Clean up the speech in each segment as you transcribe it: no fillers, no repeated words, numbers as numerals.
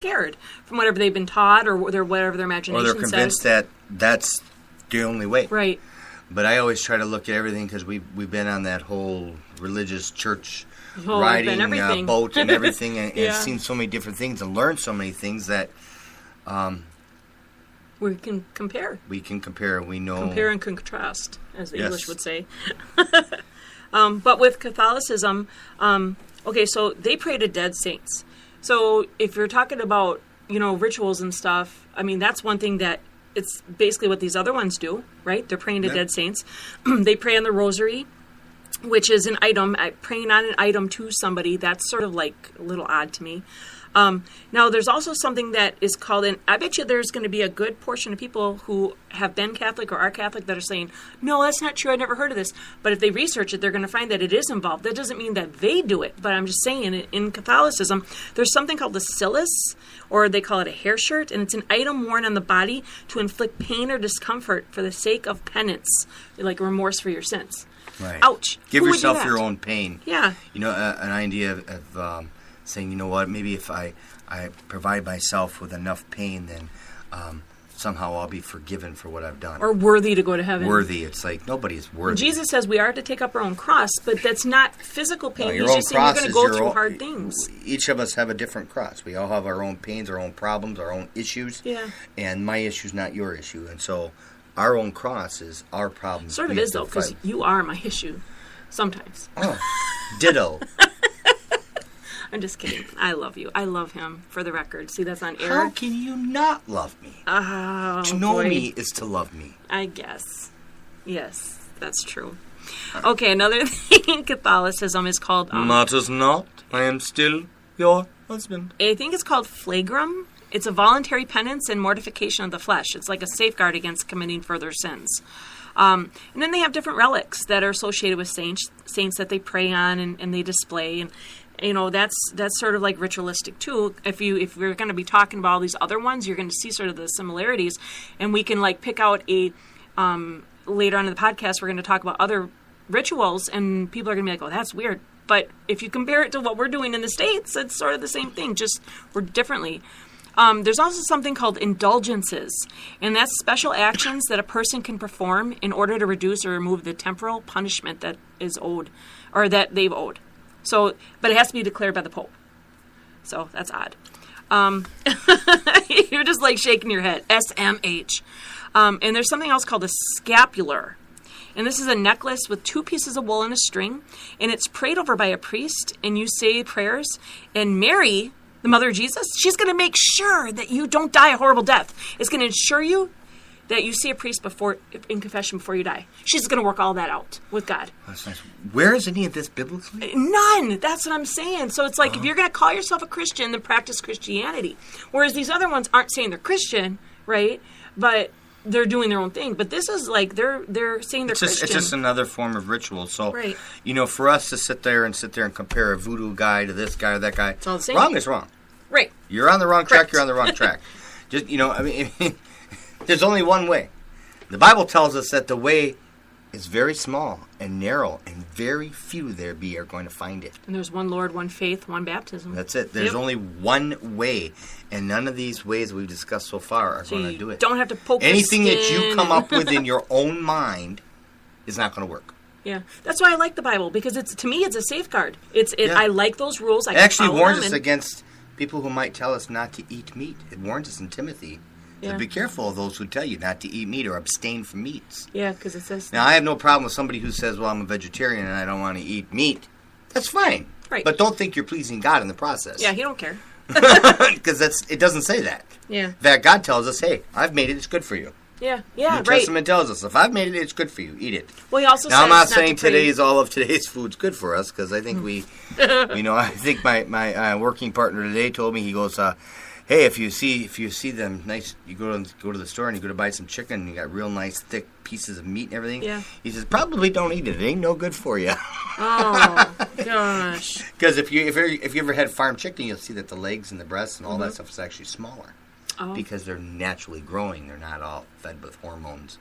scared from whatever they've been taught or whatever their imagination says. Or they're convinced that that's the only way. Right. But I always try to look at everything because we've been on that whole religious church riding boat and everything and seen so many different things and learned so many things that we can compare. We can compare. We know. Compare and contrast, as the English would say. But with Catholicism, okay, so they pray to dead saints. So if you're talking about, rituals and stuff, I mean, that's one thing that it's basically what these other ones do, right? They're praying to dead saints. They pray on the rosary, which is an item, praying on an item to somebody. That's sort of like a little odd to me. Now, there's also something that is called, and I bet you there's going to be a good portion of people who have been Catholic or are Catholic that are saying, no, that's not true, I never heard of this. But if they research it, they're going to find that it is involved. That doesn't mean that they do it, but I'm just saying in Catholicism, there's something called the cilice, or they call it a hair shirt, and it's an item worn on the body to inflict pain or discomfort for the sake of penance, like remorse for your sins. Right. Ouch. Give yourself your own pain. Yeah. An idea of saying, you know what, maybe if I provide myself with enough pain, then somehow I'll be forgiven for what I've done. Or worthy to go to heaven. Worthy. It's like nobody's worthy. Jesus says we are to take up our own cross, but that's not physical pain. He's just saying we're going to go through hard things. Each of us have a different cross. We all have our own pains, our own problems, our own issues. Yeah. And my issue is not your issue. And so our own cross is our problem. Sort of is, though, because you are my issue sometimes. Oh, ditto. I'm just kidding. I love you. I love him, for the record. See, that's on air. How can you not love me? Oh, to know me is to love me. I guess. Yes, that's true. Okay, another thing in Catholicism is called... Matters not. I am still your husband. I think it's called flagrum. It's a voluntary penance and mortification of the flesh. It's like a safeguard against committing further sins. And then they have different relics that are associated with saints that they pray on and they display. And that's sort of like ritualistic too. If we're going to be talking about all these other ones, you're going to see sort of the similarities, and we can like pick out a later on in the podcast. We're going to talk about other rituals, and people are going to be like, "Oh, that's weird." But if you compare it to what we're doing in the States, it's sort of the same thing, just we're differently. There's also something called indulgences, and that's special actions that a person can perform in order to reduce or remove the temporal punishment that is owed, or that they've owed. So, but it has to be declared by the Pope. So that's odd. You're just like shaking your head. SMH. And there's something else called a scapular. And this is a necklace with 2 pieces of wool and a string. And it's prayed over by a priest. And you say prayers. And Mary, the mother of Jesus, she's going to make sure that you don't die a horrible death. It's going to ensure you that you see a priest in confession before you die. She's going to work all that out with God. That's nice. Where is any of this biblically? None. That's what I'm saying. So it's like if you're going to call yourself a Christian, then practice Christianity. Whereas these other ones aren't saying they're Christian, right? But they're doing their own thing. But this is like they're saying they're Christian. It's just another form of ritual. So, right. For us to sit there and compare a voodoo guy to this guy or that guy, it's all the same. Wrong is wrong. Right. You're on the wrong track. You're on the wrong track. Just there's only one way. The Bible tells us that the way is very small and narrow, and very few there be are going to find it. And there's one Lord, one faith, one baptism. That's it. There's only one way, and none of these ways we've discussed so far are going to do it. Don't have to poke anything your that you come up with in your own mind is not going to work. Yeah, that's why I like the Bible, because to me it's a safeguard. I like those rules. It actually warns us against people who might tell us not to eat meat. It warns us in Timothy. Yeah. So be careful of those who tell you not to eat meat or abstain from meats. Yeah, because it says... Now, I have no problem with somebody who says, well, I'm a vegetarian and I don't want to eat meat. That's fine. Right. But don't think you're pleasing God in the process. Yeah, he don't care. Because it doesn't say that. Yeah. In fact, God tells us, hey, I've made it, it's good for you. Yeah, The Testament tells us, if I've made it, it's good for you. Eat it. Well, he also now, says I'm not saying all of today's food's good for us, because I think I think my working partner today told me, he goes, hey, if you see them nice, you go to the store and you go to buy some chicken, and you got real nice thick pieces of meat and everything. Yeah. He says, probably don't eat it. It ain't no good for you. Oh gosh. Because if you ever had farm chicken, you'll see that the legs and the breasts and all that stuff is actually smaller. Oh. Because they're naturally growing. They're not all fed with hormones.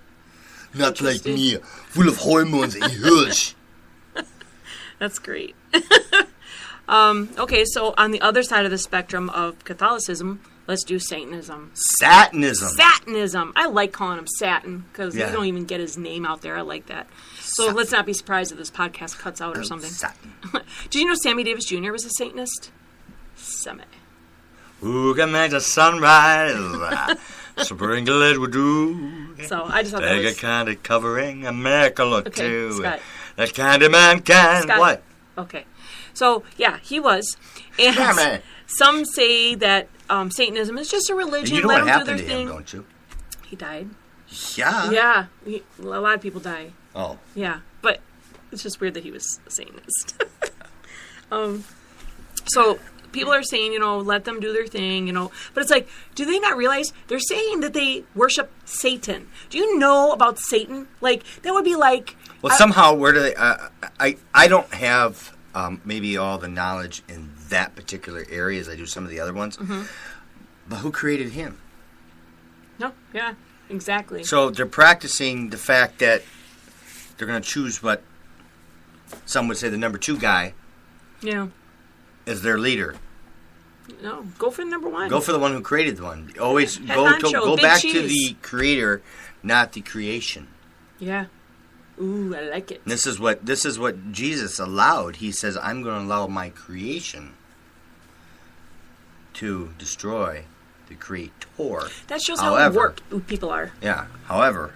Not like me, full of hormones and hush. That's great. Okay, so on the other side of the spectrum of Catholicism, let's do Satanism. Satanism. I like calling him Satan because we don't even get his name out there. I like that. So let's not be surprised if this podcast cuts out or something. Satan. Did you know Sammy Davis Jr. was a Satanist? Sammy. Who can make the sunrise? Sprinkle it with dew. So I just thought that was... a kind of covering, a miracle or two. Scott. That kind of man can... Scott. What? Okay. So, yeah, he was. And some say that Satanism is just a religion. You know Let what them happened do their to thing. him, don't you? He died. Yeah. Yeah. A lot of people die. Oh. Yeah. But it's just weird that he was a Satanist. So people are saying, let them do their thing, But it's like, do they not realize they're saying that they worship Satan? Do you know about Satan? Like, that would be like... Well, somehow, where do they... I don't have maybe all the knowledge in that particular area as I do some of the other ones. Mm-hmm. But who created him? No, yeah, exactly. So they're practicing the fact that they're going to choose what some would say the number 2 guy as their leader. No, go for the number 1. Go for the one who created the one. Always go back to the creator, not the creation. Yeah. Ooh, I like it. This is what Jesus allowed. He says, "I'm going to allow my creation to destroy the creator." That shows how warped people are. Yeah. However,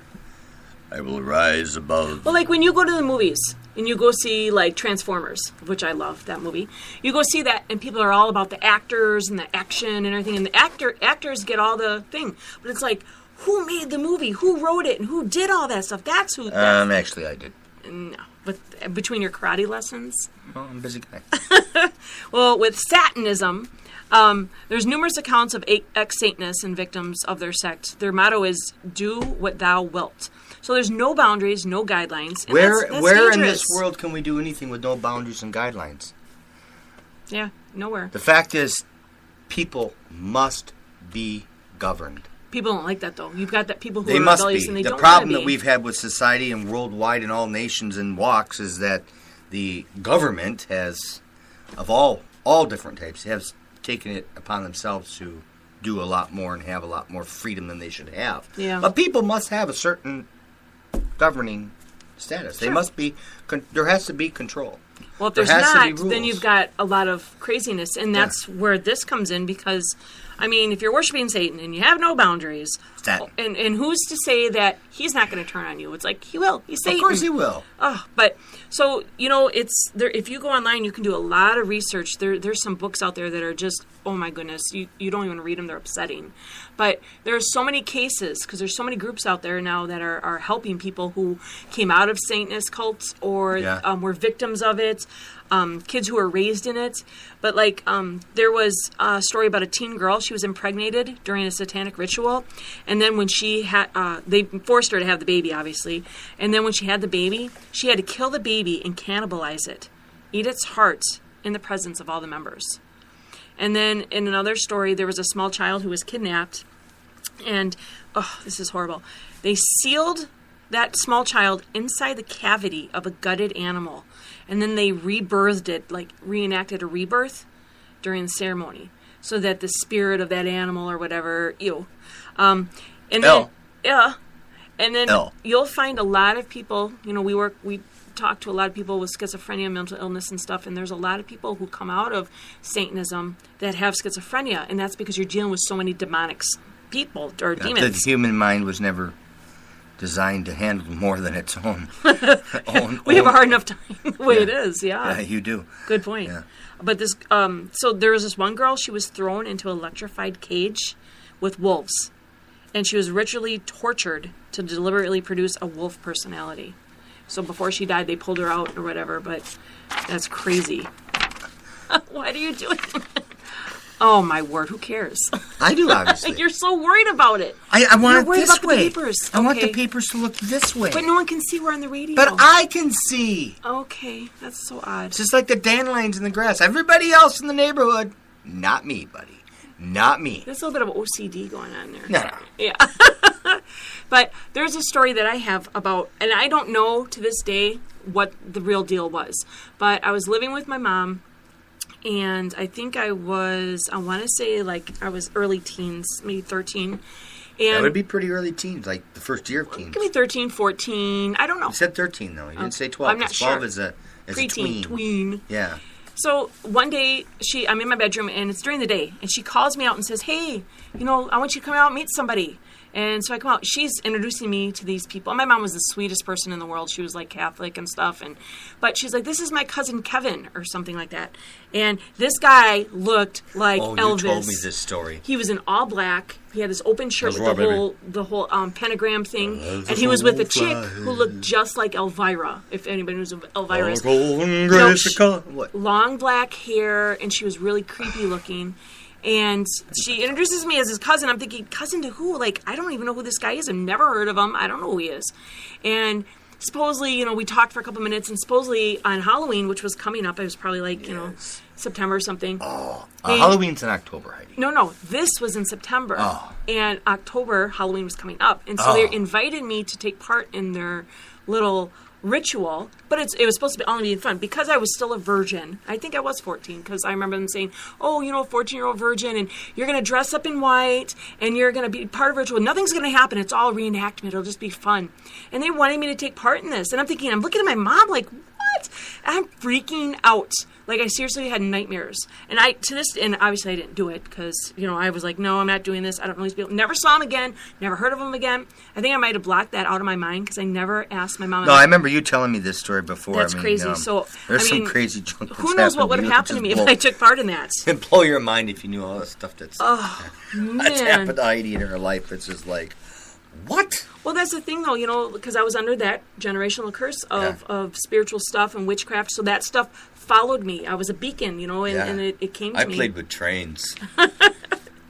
I will rise above. Well, like when you go to the movies and you go see like Transformers, which I love that movie. You go see that, and people are all about the actors and the action and everything, and the actors get all the thing, but it's like, who made the movie? Who wrote it? And who did all that stuff? That's who... Actually, I did. No. But between your karate lessons? Oh, I'm a busy guy. Well, with Satanism, there's numerous accounts of ex-Satanists and victims of their sect. Their motto is, do what thou wilt. So there's no boundaries, no guidelines. And where that's in this world can we do anything with no boundaries and guidelines? Yeah, nowhere. The fact is, people must be governed. People don't like that, though. You've got that people who are rebellious and they don't want to be. The problem that we've had with society and worldwide in all nations and walks is that the government has, of all different types, has taken it upon themselves to do a lot more and have a lot more freedom than they should have. Yeah. But people must have a certain governing status. Sure. They must be. There has to be control. Well, if there's not, then you've got a lot of craziness, and that's where this comes in because, I mean, if you're worshiping Satan and you have no boundaries, and who's to say that he's not going to turn on you? It's like, he will. He's Satan. Of course he will. Oh, but, so, it's there. If you go online, you can do a lot of research. There's some books out there that are just, oh my goodness, you don't even read them. They're upsetting. But there are so many cases, because there's so many groups out there now that are helping people who came out of Satanist cults or were victims of it. Kids who were raised in it. But, there was a story about a teen girl. She was impregnated during a satanic ritual. And then when she had, they forced her to have the baby, obviously. And then when she had the baby, she had to kill the baby and cannibalize it. Eat its heart in the presence of all the members. And then in another story, there was a small child who was kidnapped. And, this is horrible. They sealed that small child inside the cavity of a gutted animal. And then they rebirthed it, reenacted a rebirth during the ceremony. So that the spirit of that animal or whatever, and then you'll find a lot of people, we talk to a lot of people with schizophrenia, mental illness and stuff, and there's a lot of people who come out of Satanism that have schizophrenia, and that's because you're dealing with so many demonic people or demons. The human mind was never designed to handle more than its own. We have a hard enough time the way it is, Yeah, you do. Good point. Yeah. But this, so there was this one girl, she was thrown into an electrified cage with wolves. And she was ritually tortured to deliberately produce a wolf personality. So before she died, they pulled her out or whatever, but that's crazy. Why do you do it? Oh, my word, who cares? I do, obviously. You're so worried about it. I want it this way. The papers. I want the papers to look this way. But no one can see we're on the radio. But I can see. Okay, that's so odd. It's just like the dandelions in the grass. Everybody else in the neighborhood, not me, buddy. Not me. There's a little bit of OCD going on there. No. Yeah. But there's a story that I have about, and I don't know to this day what the real deal was, but I was living with my mom, and I think I want to say like I was early teens, maybe 13. And that would be pretty early teens, like the first year of teens. It could be 13, 14. I don't know. You said 13, though. You didn't say 12. I'm not 12 sure. is a Preteen, tween. Yeah. So one day, I'm in my bedroom, and it's during the day, and she calls me out and says, hey, I want you to come out and meet somebody. And so I come out. She's introducing me to these people. My mom was the sweetest person in the world. She was like Catholic and stuff. But she's like, this is my cousin Kevin or something like that. And this guy looked like Elvis. Oh, you told me this story. He was in all black. He had this open shirt with the whole pentagram thing. And he was with a chick who looked just like Elvira, if anybody knows who Elvira is. Long black hair, and she was really creepy looking. And she introduces me as his cousin. I'm thinking, cousin to who? Like, I don't even know who this guy is. I've never heard of him. I don't know who he is. And supposedly, we talked for a couple minutes, and supposedly on Halloween, which was coming up, it was probably like, September or something. Oh, Halloween's in October, Heidi. No, this was in September. Oh. And October, Halloween was coming up. And so they invited me to take part in their little ritual, but it was supposed to be only being fun because I was still a virgin. I think I was 14 because I remember them saying, 14-year-old virgin, and you're going to dress up in white and you're going to be part of a ritual. Nothing's going to happen. It's all reenactment. It'll just be fun. And they wanted me to take part in this. And I'm thinking, I'm looking at my mom like, what? I'm freaking out. Like, I seriously had nightmares. And and obviously I didn't do it because, I was like, no, I'm not doing this. I don't know these people. Never saw them again. Never heard of them again. I think I might have blocked that out of my mind because I never asked my mom. No, I remember you telling me this story before. That's crazy. There's some crazy junk. Who knows what would have happened to me if I took part in that? It'd blow your mind if you knew all the stuff that's man. happened to Heidi in her life. It's just like, what? Well, that's the thing, though, because I was under that generational curse of spiritual stuff and witchcraft, so that stuff followed me. I was a beacon, and it came to me. I played with trains in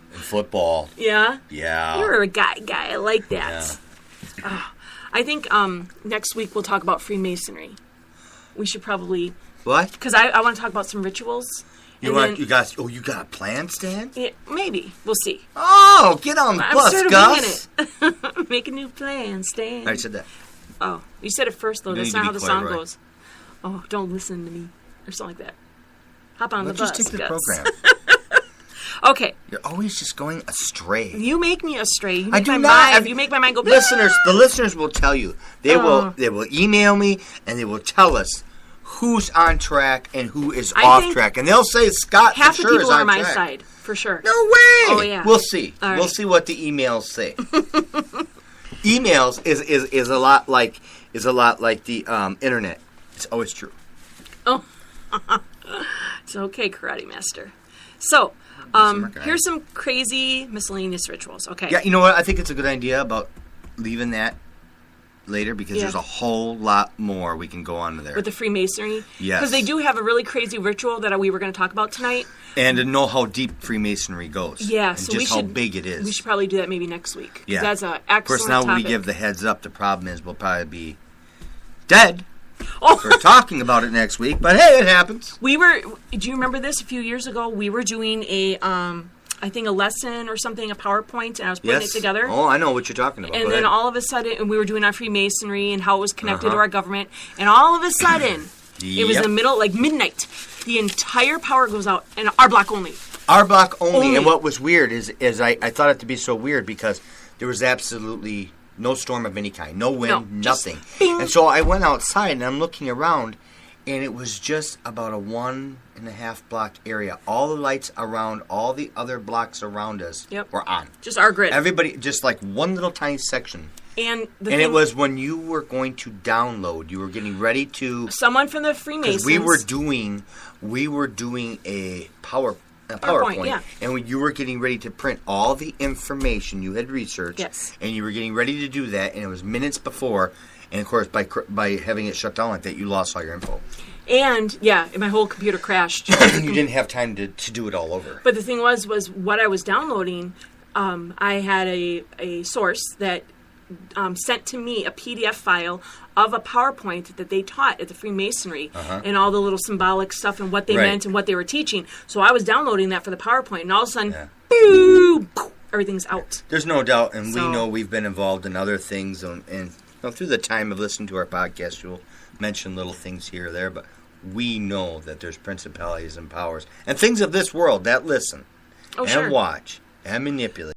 football. Yeah? Yeah. You were a guy. I like that. Yeah. I think next week we'll talk about Freemasonry. We should probably... What? Because I want to talk about some rituals. You got a plan, Stan? Yeah, maybe. We'll see. Oh, get on the bus, Gus. It. Make a new plan, Stan. I said that. Oh, you said it first, though. That's not how the song goes. Oh, don't listen to me. Or something like that. Hop on the bus, Let's just take the program. Okay. You're always just going astray. You make me astray. You I make do my not. mind. You make my mind go. The listeners will tell you. They will email me and they will tell us who's on track and who is off track, and they'll say Scott for sure is on track. Half the people are on my side for sure. No way. Oh yeah. We'll see. All right. We'll see what the emails say. Emails is a lot like the internet. It's always true. Oh. It's okay, Karate Master. So, here's some crazy miscellaneous rituals. Okay. Yeah, you know what? I think it's a good idea about leaving that later because there's a whole lot more we can go on to there. With the Freemasonry? Yes. Because they do have a really crazy ritual that we were going to talk about tonight. And to know how deep Freemasonry goes. Yeah. And so just how big it is. We should probably do that maybe next week. Yeah. That's an excellent Of course, now topic. we give the heads up. The problem is we'll probably be dead. Oh. We're talking about it next week, but hey, it happens. Do you remember this a few years ago? We were doing I think a lesson or something, a PowerPoint, and I was putting it together. Oh, I know what you're talking about. And then all of a sudden, we were doing our Freemasonry and how it was connected to our government, and all of a sudden, it was in the middle, like midnight, the entire power goes out, and our block only. Our block only. And what was weird is I thought it to be so weird because there was absolutely no storm of any kind, no wind, nothing. And so I went outside and I'm looking around, and it was just about a 1.5 block area. All the lights around all the other blocks around us were on. Just our grid. Everybody, just like one little tiny section. And it was when you were going to download. You were getting ready to. Someone from the Freemasons. We were doing a PowerPoint, and when you were getting ready to print all the information you had researched, and you were getting ready to do that, and it was minutes before, and of course by having it shut down like that, you lost all your info. And my whole computer crashed. You didn't have time to do it all over. But the thing was what I was downloading. I had a source that sent to me a PDF file of a PowerPoint that they taught at the Freemasonry and all the little symbolic stuff and what they meant and what they were teaching. So I was downloading that for the PowerPoint, and all of a sudden, boom, everything's out. There's no doubt, and we know we've been involved in other things, and through the time of listening to our podcast, you'll mention little things here or there, but we know that there's principalities and powers and things of this world that listen Oh, and sure. watch and manipulate